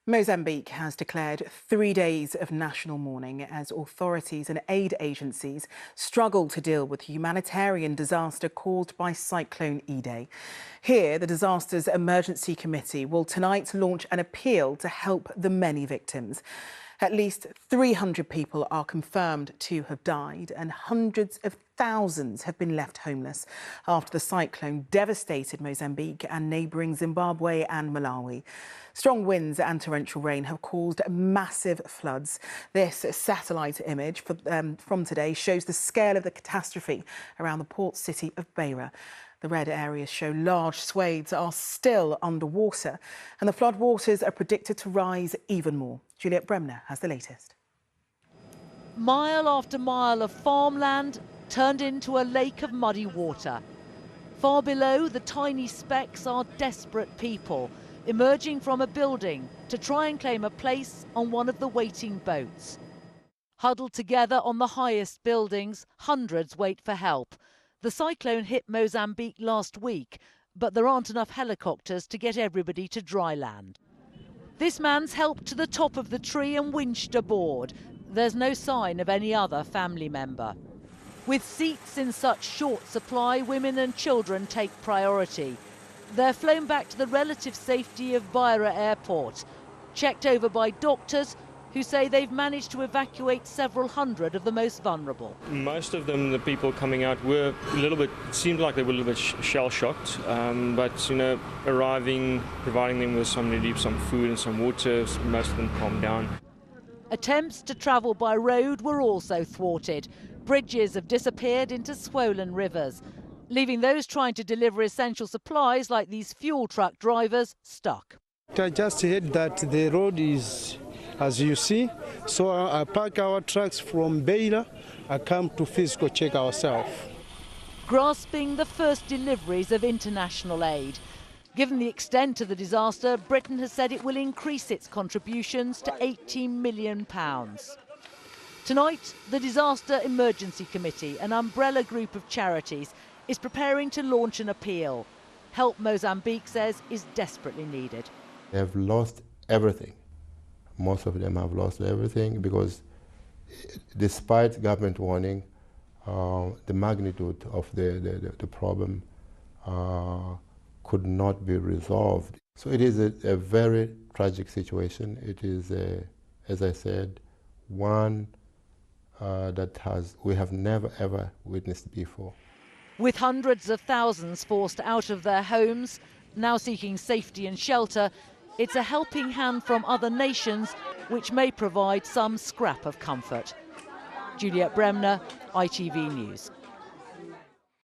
Mozambique has declared 3 days of national mourning as authorities and aid agencies struggle to deal with the humanitarian disaster caused by Cyclone Idai. Here, the Disasters Emergency Committee will tonight launch an appeal to help the many victims. At least 300 people are confirmed to have died and hundreds of thousands have been left homeless after the cyclone devastated Mozambique and neighbouring Zimbabwe and Malawi. Strong winds and torrential rain have caused massive floods. This satellite image from today shows the scale of the catastrophe around the port city of Beira. The red areas show large swathes are still underwater and the floodwaters are predicted to rise even more. Juliet Bremner has the latest. Mile after mile of farmland turned into a lake of muddy water. Far below, the tiny specks are desperate people emerging from a building to try and claim a place on one of the waiting boats. Huddled together on the highest buildings, hundreds wait for help. The cyclone hit Mozambique last week, but there aren't enough helicopters to get everybody to dry land. This man's helped to the top of the tree and winched aboard. There's no sign of any other family member. With seats in such short supply, women and children take priority. They're flown back to the relative safety of Beira Airport, checked over by doctors who say they've managed to evacuate several hundred of the most vulnerable. Most of them, the people coming out, were a little bit, seemed like they were a little bit shell-shocked, but, arriving, providing them with some relief, some food and some water, most of them calmed down. Attempts to travel by road were also thwarted. Bridges have disappeared into swollen rivers, leaving those trying to deliver essential supplies like these fuel truck drivers stuck. I just heard that the road is, as you see, so I park our trucks from Beira. I come to physical check ourselves. Grasping the first deliveries of international aid. Given the extent of the disaster, Britain has said it will increase its contributions to £18 million. Tonight, the Disaster Emergency Committee, an umbrella group of charities, is preparing to launch an appeal. Help, Mozambique says, is desperately needed. They have lost everything. Most of them have lost everything because despite government warning, the magnitude of the problem could not be resolved. So it is a very tragic situation. It is, as I said, one that we have never ever witnessed before. With hundreds of thousands forced out of their homes, now seeking safety and shelter, it's a helping hand from other nations which may provide some scrap of comfort. Juliet Bremner, ITV News.